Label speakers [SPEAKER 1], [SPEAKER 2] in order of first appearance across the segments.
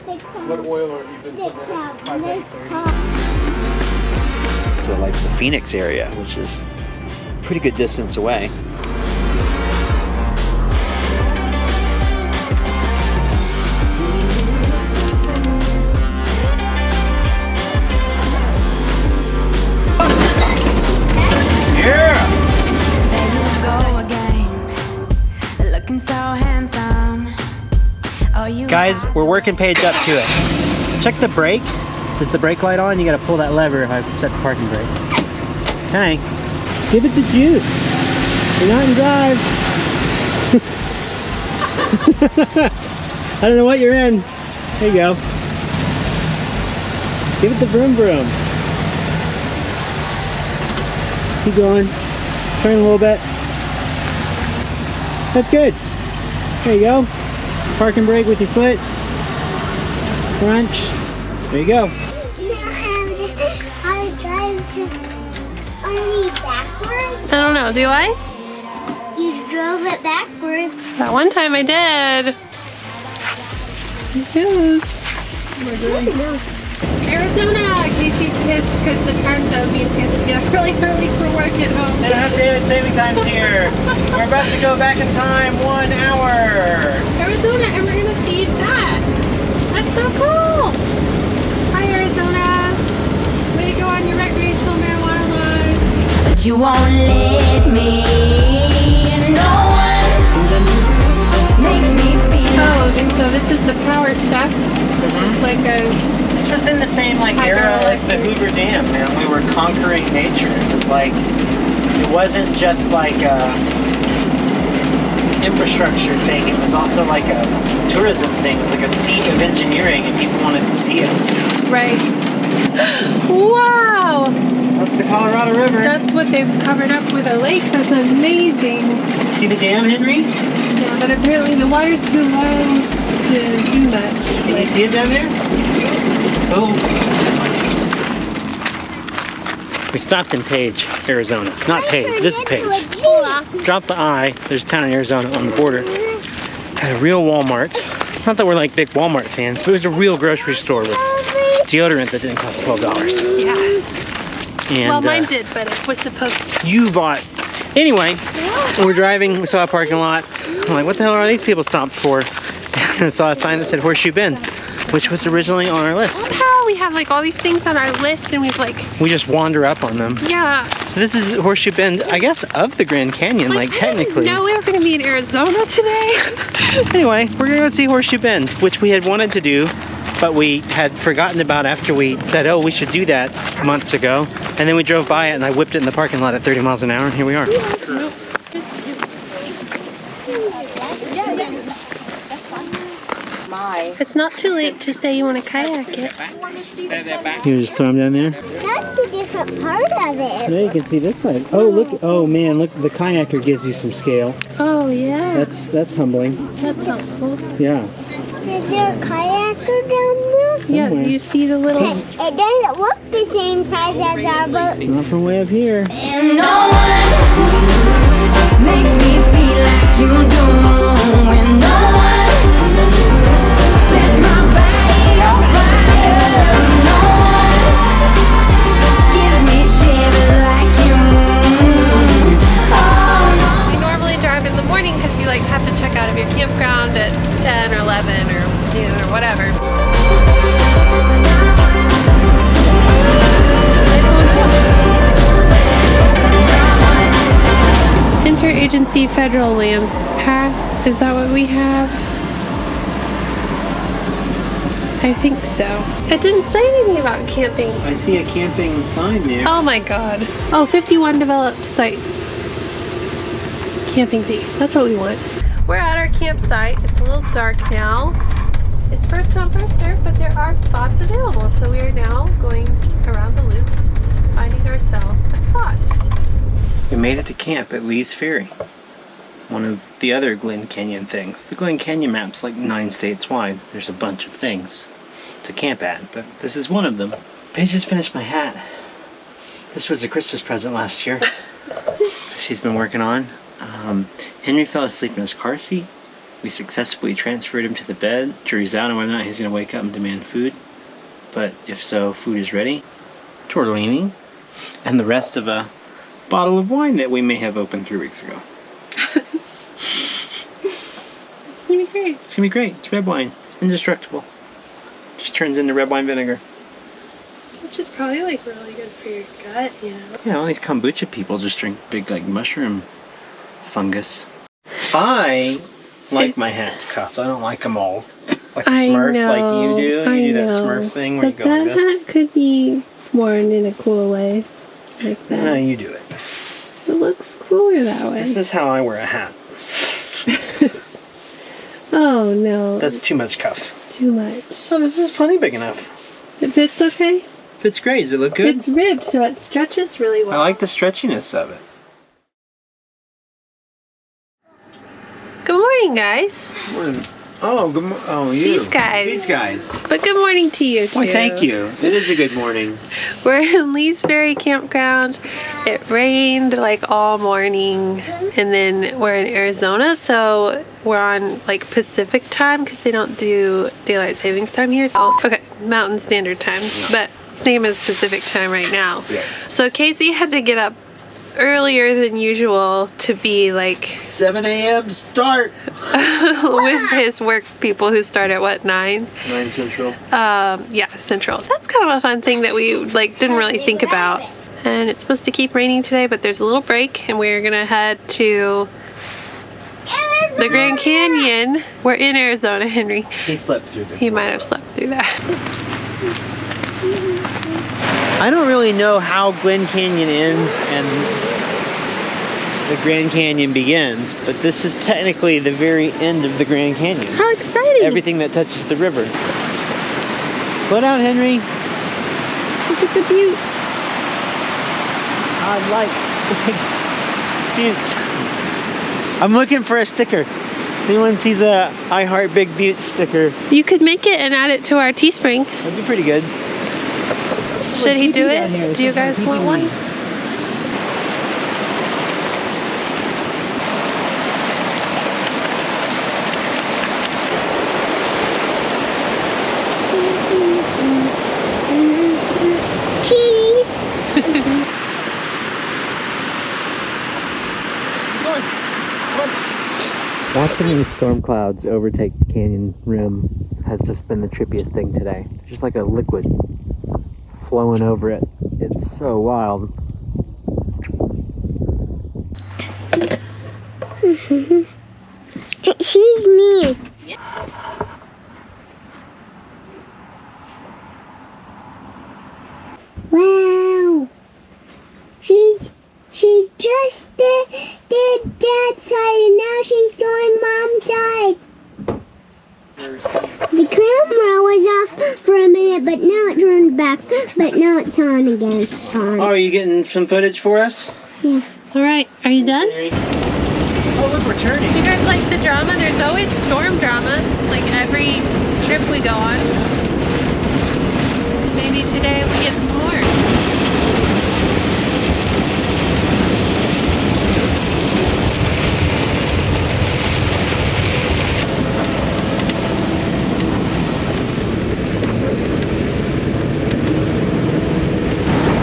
[SPEAKER 1] What oil are you been putting in it?
[SPEAKER 2] To like the Phoenix area, which is a pretty good distance away. Guys, we're working Paige up to it. Check the brake. Is the brake light on? You gotta pull that lever if I set the parking brake. Okay. Give it the juice. You're not in drive. I don't know what you're in. There you go. Give it the vroom vroom. Keep going. Turn a little bit. That's good. There you go. Parking brake with your foot. Crunch. There you go.
[SPEAKER 3] How to drive only backwards?
[SPEAKER 4] I don't know, do I?
[SPEAKER 3] You drove it backwards.
[SPEAKER 4] That one time I did. Yes. Arizona! Casey's pissed because the time zone means he has to get up really early for work at home.
[SPEAKER 2] They don't have daylight saving times here. We're about to go back in time 1 hour.
[SPEAKER 4] Arizona, and we're gonna see that. That's so cool. Hi, Arizona. Way to go on your recreational marijuana laws.
[SPEAKER 5] But you won't let me. No one makes me feel.
[SPEAKER 4] Oh, and so this is the power stuff. It's like a.
[SPEAKER 2] This was in the same like era as the Hoover Dam, man. We were conquering nature. It was like, it wasn't just like a infrastructure thing. It was also like a tourism thing. It was like a feat of engineering and people wanted to see it.
[SPEAKER 4] Right. Wow!
[SPEAKER 2] That's the Colorado River.
[SPEAKER 4] That's what they've covered up with a lake. That's amazing.
[SPEAKER 2] See the dam, Henry?
[SPEAKER 4] Yeah, but apparently the water's too low to do much.
[SPEAKER 2] Can you see it down there? Oh. We stopped in Page, Arizona. Not Page, this is Page. Drop the I, there's a town in Arizona on the border. Had a real Walmart. Not that we're like big Walmart fans, but it was a real grocery store with deodorant that didn't cost $12.
[SPEAKER 4] Yeah.
[SPEAKER 2] And,
[SPEAKER 4] well, mine did, but it was supposed to.
[SPEAKER 2] You bought. Anyway, we're driving, we saw a parking lot. I'm like, what the hell are these people stopped for? And I saw a sign that said Horseshoe Bend, which was originally on our list.
[SPEAKER 4] How we have like all these things on our list and we've like.
[SPEAKER 2] We just wander up on them.
[SPEAKER 4] Yeah.
[SPEAKER 2] So this is Horseshoe Bend, I guess, of the Grand Canyon, like technically.
[SPEAKER 4] No, we were going to be in Arizona today.
[SPEAKER 2] Anyway, we're going to go see Horseshoe Bend, which we had wanted to do, but we had forgotten about after we said, oh, we should do that months ago. And then we drove by it and I whipped it in the parking lot at 30 miles an hour and here we are.
[SPEAKER 4] It's not too late to say you want to kayak it.
[SPEAKER 2] You just throw them down there?
[SPEAKER 3] That's a different part of it.
[SPEAKER 2] Yeah, you can see this side. Oh, look. Oh, man, look. The kayaker gives you some scale.
[SPEAKER 4] Oh, yeah.
[SPEAKER 2] That's humbling.
[SPEAKER 4] That's helpful.
[SPEAKER 2] Yeah.
[SPEAKER 3] Is there a kayaker down there?
[SPEAKER 4] Yeah,
[SPEAKER 2] Somewhere.
[SPEAKER 4] you see the little...
[SPEAKER 3] It doesn't look the same size as our boat.
[SPEAKER 2] Not from way up here.
[SPEAKER 5] And no one makes me feel like you do. And no one sets my body on fire. No one gives me shivers like you. Oh, no.
[SPEAKER 4] We normally drive in the morning because you like have to check out of your campground at 10 or 11 or noon or whatever. Interagency Federal Lands Pass, is that what we have? I think so. It didn't say anything about camping.
[SPEAKER 2] I see a camping sign there.
[SPEAKER 4] Oh my god. Oh, 51 developed sites. Camping fee. That's what we want. We're at our campsite. It's a little dark now. It's first come, first served, but there are spots available. So we are now going around the loop, finding ourselves a spot.
[SPEAKER 2] We made it to camp at Lee's Ferry. One of the other Glen Canyon things. The Glen Canyon map's like 9 states wide. There's a bunch of things to camp at, but this is one of them. Paige just finished my hat. This was a Christmas present last year. She's been working on. Henry fell asleep in his car seat, We successfully transferred him to the bed. Jury's out on whether or not he's going to wake up and demand food. But if so, food is ready. Tortellini. And the rest of a bottle of wine that we may have opened 3 weeks ago.
[SPEAKER 4] It's going to be great.
[SPEAKER 2] It's going to be great. It's red wine. Indestructible. Just turns into red wine vinegar.
[SPEAKER 4] Which is probably like really good for your gut, you know?
[SPEAKER 2] Yeah, all these kombucha people just drink big like mushroom fungus. I like my hats cuffed. I don't like them all. Like a Smurf like you do. You do that Smurf thing where
[SPEAKER 4] but
[SPEAKER 2] you go like this.
[SPEAKER 4] that hat could be worn in a cool way. Like that.
[SPEAKER 2] That's how you do it.
[SPEAKER 4] It looks cooler that way.
[SPEAKER 2] This is how I wear a hat.
[SPEAKER 4] Oh no.
[SPEAKER 2] That's too much cuff.
[SPEAKER 4] It's too much.
[SPEAKER 2] Oh, this is plenty big enough.
[SPEAKER 4] It fits okay?
[SPEAKER 2] Fits great. Does it look good?
[SPEAKER 4] It's ribbed, so it stretches really well.
[SPEAKER 2] I like the stretchiness of it.
[SPEAKER 4] Good morning, guys.
[SPEAKER 2] Morning. Oh, good morning. Oh, you.
[SPEAKER 4] These guys.
[SPEAKER 2] These guys.
[SPEAKER 4] But good morning to you, too.
[SPEAKER 2] Why, thank you. It is a good morning.
[SPEAKER 4] We're in Lee's Ferry campground. It rained like all morning, and then we're in Arizona, so we're on like Pacific time because they don't do daylight savings time here. So, okay, Mountain Standard Time, but same as Pacific time right now.
[SPEAKER 2] Yes.
[SPEAKER 4] So Casey had to get up earlier than usual to be like
[SPEAKER 2] 7 a.m. start.
[SPEAKER 4] with his work people who start at what, 9?
[SPEAKER 2] 9 Central.
[SPEAKER 4] Yeah, Central. So that's kind of a fun thing that we like didn't really think about. And it's supposed to keep raining today, but there's a little break, and we're gonna head to the Grand Canyon. We're in Arizona, Henry.
[SPEAKER 2] He slept through the.
[SPEAKER 4] He might have slept through that.
[SPEAKER 2] I don't really know how Glen Canyon ends and the Grand Canyon begins, but this is technically the very end of the Grand Canyon.
[SPEAKER 4] How exciting!
[SPEAKER 2] Everything that touches the river. Slow down, Henry.
[SPEAKER 4] Look at the butte.
[SPEAKER 2] I like buttes. I'm looking for a sticker. If anyone sees a I Heart Big Butte sticker,
[SPEAKER 4] You could make it and add it to our Teespring.
[SPEAKER 2] that'd be pretty good.
[SPEAKER 4] Should he do it? Do you guys want one?
[SPEAKER 3] Cheese.
[SPEAKER 2] Watching these storm clouds overtake the canyon rim has just been the trippiest thing today. Just like a liquid flowing over it. It's so wild.
[SPEAKER 3] She's me. Wow. She just did Dad's side, and now she's doing Mom's side. The camera was off for a minute, but now it turned back. But now it's on again.
[SPEAKER 2] Oh, are you getting some footage for us?
[SPEAKER 3] Yeah.
[SPEAKER 4] All right, are you done?
[SPEAKER 2] Oh, look, we're turning.
[SPEAKER 4] You guys like the drama? There's always storm drama, like every trip we go on. Maybe today we get some more.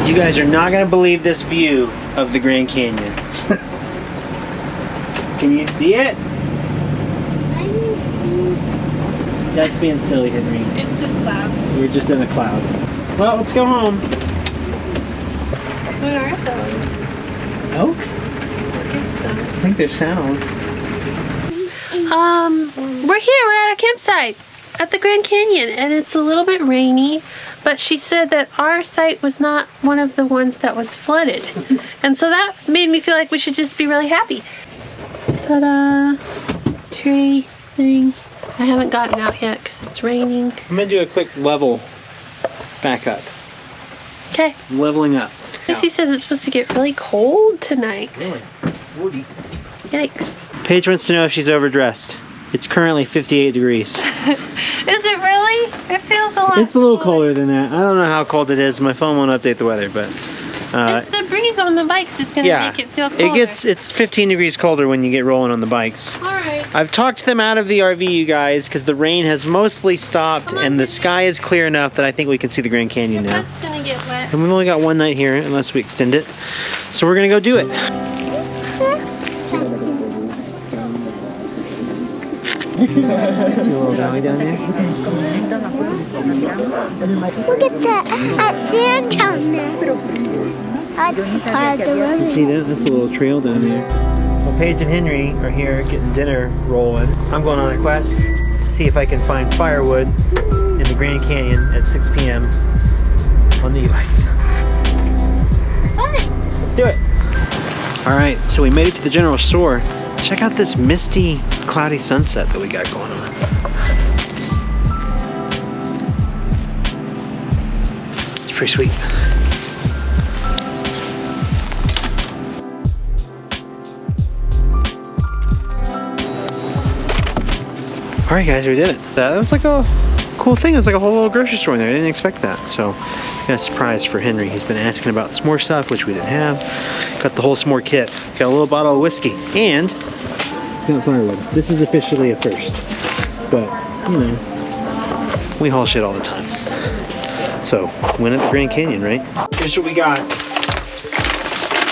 [SPEAKER 2] You guys are not going to believe this view of the Grand Canyon. Can you see it? That's being silly, Henry.
[SPEAKER 4] It's just clouds.
[SPEAKER 2] We're just in a cloud. Well, let's go home.
[SPEAKER 4] What are those?
[SPEAKER 2] Elk?
[SPEAKER 4] I guess so.
[SPEAKER 2] I think they're sounds.
[SPEAKER 4] We're here. We're at a campsite at the Grand Canyon, and it's a little bit rainy, but she said that our site was not one of the ones that was flooded. And so that made me feel like we should just be really happy. Ta-da! Tree thing. I haven't gotten out yet because it's raining.
[SPEAKER 2] I'm going to do a quick level back up.
[SPEAKER 4] Okay.
[SPEAKER 2] Leveling up.
[SPEAKER 4] Casey says it's supposed to get really cold tonight.
[SPEAKER 2] Really? 40.
[SPEAKER 4] Yikes.
[SPEAKER 2] Paige wants to know if she's overdressed. It's currently 58 degrees.
[SPEAKER 4] Is it really? It feels a lot
[SPEAKER 2] It's a little
[SPEAKER 4] cooler.
[SPEAKER 2] colder than that. I don't know how cold it is. My phone won't update the weather, but
[SPEAKER 4] It's the breeze on the bikes is gonna make it feel colder.
[SPEAKER 2] It's 15 degrees colder when you get rolling on the bikes.
[SPEAKER 4] Alright.
[SPEAKER 2] I've talked them out of the RV, you guys, because the rain has mostly stopped and the sky is clear enough that I think we can see the Grand Canyon now.
[SPEAKER 4] It's gonna get wet.
[SPEAKER 2] And we've only got one night here unless we extend it. So we're gonna go do it. Little valley down there.
[SPEAKER 3] Look at that sand down there. That's hard to run.
[SPEAKER 2] See that? That's a little trail down there. Well, Paige and Henry are here getting dinner rolling. I'm going on a quest to see if I can find firewood in the Grand Canyon at 6 p.m. on the e-bikes. Let's do it. All right, so we made it to the general store. Check out this misty, cloudy sunset that we got going on. It's pretty sweet. All right, guys, we did it. That was like a cool thing. It was like a whole little grocery store in there. I didn't expect that. So, got a surprise for Henry. He's been asking about s'more stuff, which we didn't have. Got the whole s'more kit. Got a little bottle of whiskey. And, firewood. This is officially a first. But, you know, we haul shit all the time. So, win at the Grand Canyon, right? Here's what we got.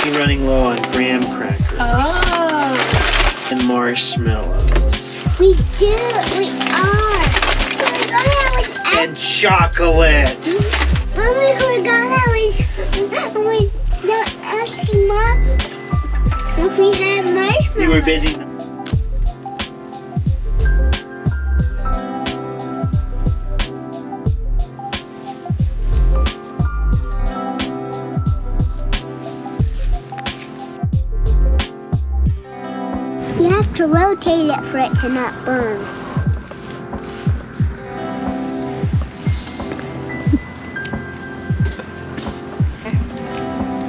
[SPEAKER 2] We're running low on graham crackers.
[SPEAKER 4] Oh.
[SPEAKER 2] And marshmallows.
[SPEAKER 3] We do. We are.
[SPEAKER 2] And chocolate.
[SPEAKER 3] When we forgot I was not asking Mom if we had marshmallows.
[SPEAKER 2] You were busy.
[SPEAKER 3] You have to rotate it for it to not burn.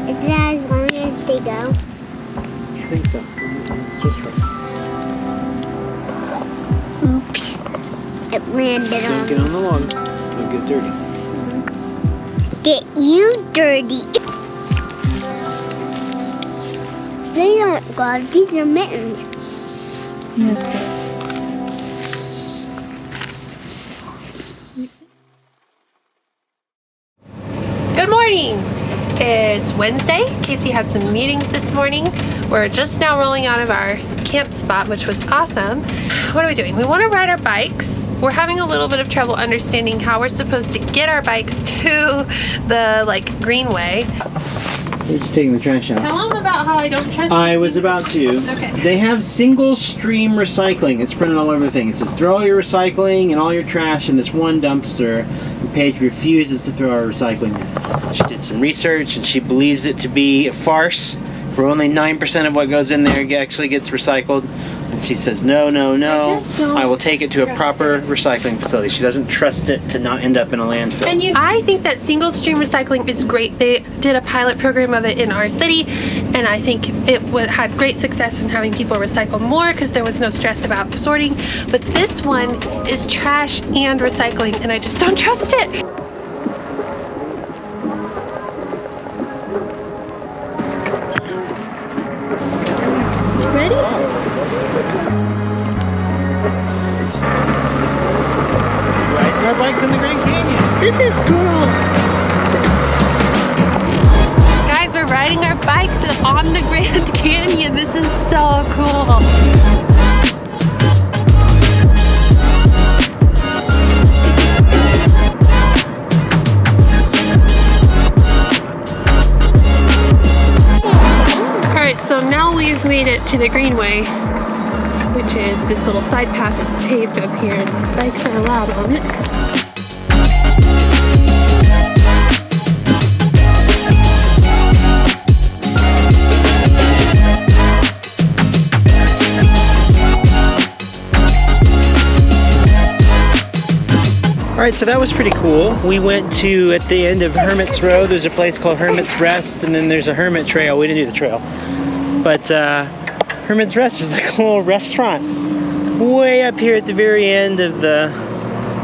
[SPEAKER 3] Is that as long as they go?
[SPEAKER 2] I think so. It's just right.
[SPEAKER 3] Oops. It landed
[SPEAKER 2] Don't
[SPEAKER 3] on
[SPEAKER 2] get on the log. Don't get dirty.
[SPEAKER 3] Get you dirty. They aren't gloves, these are mittens.
[SPEAKER 4] Yes, good morning. It's Wednesday. Casey had some meetings this morning. We're just now rolling out of our camp spot, which was awesome. What are we doing? We want to ride our bikes. We're having a little bit of trouble understanding how we're supposed to get our bikes to the greenway.
[SPEAKER 2] We're just taking the trash out.
[SPEAKER 4] Tell them about how I don't trust
[SPEAKER 2] I was about to.
[SPEAKER 4] Okay.
[SPEAKER 2] They have single stream recycling. It's printed all over the thing. It says throw your recycling and all your trash in this one dumpster. And Paige refuses to throw our recycling in. She did some research and she believes it to be a farce. Where only 9% of what goes in there actually gets recycled. And she says, no, no, no. I will take it to a proper recycling facility. She doesn't trust it to not end up in a landfill.
[SPEAKER 4] And I think that single stream recycling is great. They did a pilot program of it in our city, and I think it had great success in having people recycle more because there was no stress about sorting. But this one is trash and recycling, and I just don't trust it. Ready?
[SPEAKER 2] Riding our bikes in the Grand Canyon.
[SPEAKER 4] This is cool. Guys, we're riding our bikes on the Grand Canyon. This is so cool. Alright, so now we've made it to the greenway, which is this little side path that's paved up here, and bikes are allowed on it.
[SPEAKER 2] Alright, so that was pretty cool. We went to, at the end of Hermit's Road, there's a place called Hermit's Rest, and then there's a Hermit Trail. We didn't do the trail. But Hermit's Rest was like a little restaurant way up here at the very end of the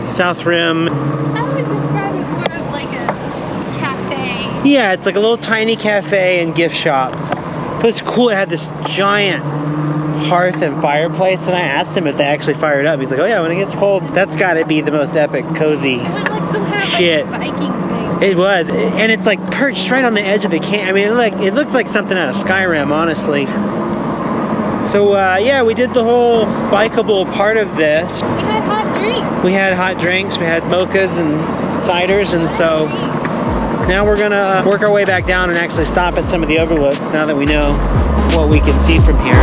[SPEAKER 2] South Rim.
[SPEAKER 4] I would describe it more of like a cafe
[SPEAKER 2] Yeah, it's like a little tiny cafe and gift shop. But it's cool. It had this giant hearth and fireplace, and I asked him if they actually fired up. He's like, oh yeah, when it gets cold. That's gotta be the most epic, cozy
[SPEAKER 4] It was like some kind of
[SPEAKER 2] shit.
[SPEAKER 4] like Viking thing.
[SPEAKER 2] It was, and it's like perched right on the edge of the camp. I mean, it looks like something out of Skyrim, honestly. So yeah, we did the whole bikeable part of this.
[SPEAKER 4] We had hot drinks.
[SPEAKER 2] We had hot drinks, we had mochas and ciders, and so now we're gonna work our way back down and actually stop at some of the overlooks now that we know what we can see from here.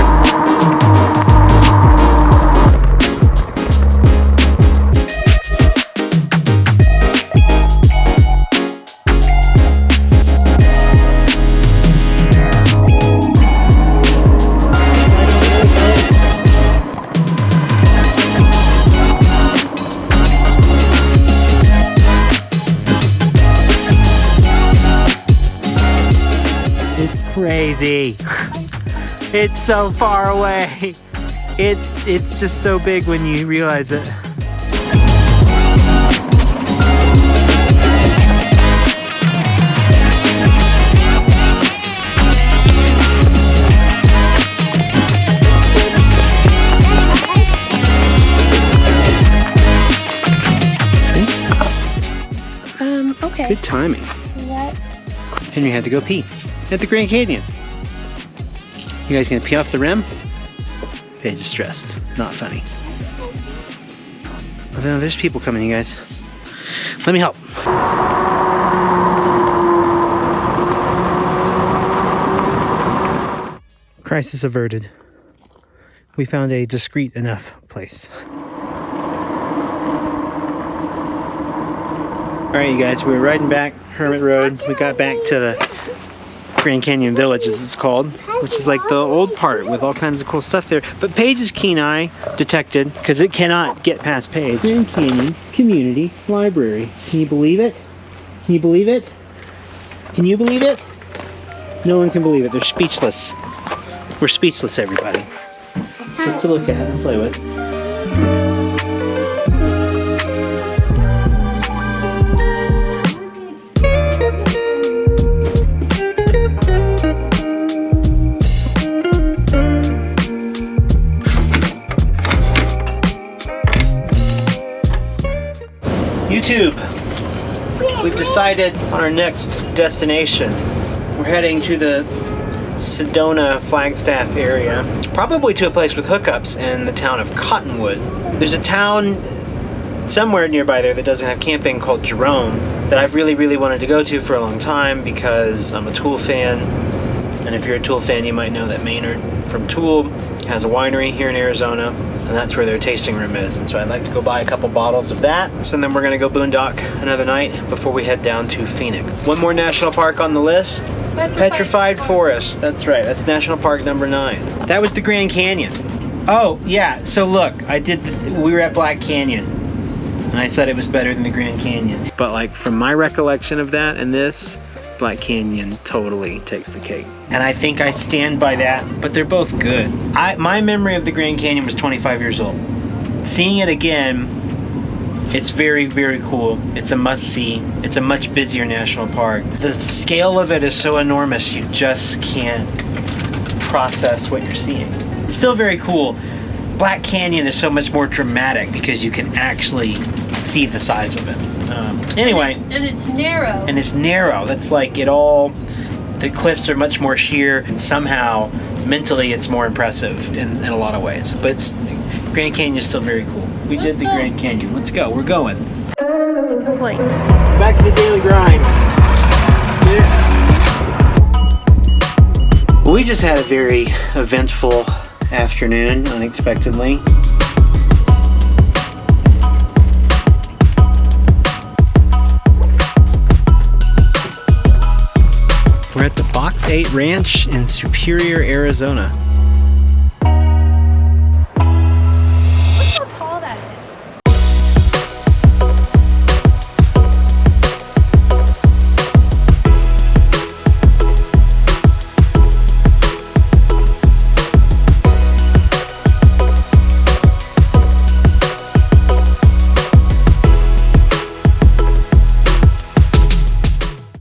[SPEAKER 2] Crazy. It's so far away. It's just so big when you realize it.
[SPEAKER 4] Okay.
[SPEAKER 2] Good timing.
[SPEAKER 4] What?
[SPEAKER 2] Henry had to go pee at the Grand Canyon. You guys gonna pee off the rim? Paige is stressed. Not funny. Oh, no, there's people coming, you guys. Let me help. Crisis averted. We found a discreet enough place. Alright, you guys, we were riding back Hermit Road. We got back to the Grand Canyon Village, as it's called, which is like the old part with all kinds of cool stuff there. But Paige's keen eye detected, because it cannot get past Paige. Grand Canyon Community Library. Can you believe it? Can you believe it? Can you believe it? No one can believe it. They're speechless. We're speechless, everybody. It's just to look at and play with. YouTube, we've decided on our next destination. We're heading to the Sedona Flagstaff area, probably to a place with hookups in the town of Cottonwood. There's a town somewhere nearby there that doesn't have camping called Jerome that I've really wanted to go to for a long time because I'm a Thule fan. And if you're a Thule fan, you might know that Maynard from Thule has a winery here in Arizona, and that's where their tasting room is. And so I'd like to go buy a couple bottles of that. So then we're gonna go boondock another night before we head down to Phoenix. One more national park on the list. Petrified Forest. That's right, that's National Park number 9. That was the Grand Canyon. Oh, yeah, so look, we were at Black Canyon, and I said it was better than the Grand Canyon. But like, from my recollection of that and this, Black Canyon totally takes the cake. And I think I stand by that, but they're both good. My memory of the Grand Canyon was 25 years old. Seeing it again, it's very cool. It's a must-see. It's a much busier national park. The scale of it is so enormous, you just can't process what you're seeing. It's still very cool. Black Canyon is so much more dramatic because you can actually see the size of it. Anyway.
[SPEAKER 4] And it's narrow.
[SPEAKER 2] And it's narrow. That's like the cliffs are much more sheer, and somehow mentally it's more impressive in a lot of ways. But Grand Canyon is still very cool. We did the Grand Canyon. Let's go. We're going.
[SPEAKER 4] Complaint.
[SPEAKER 2] Back to the daily grind. Yeah. We just had a very eventful afternoon, unexpectedly. We're at the Box 8 Ranch in Superior, Arizona.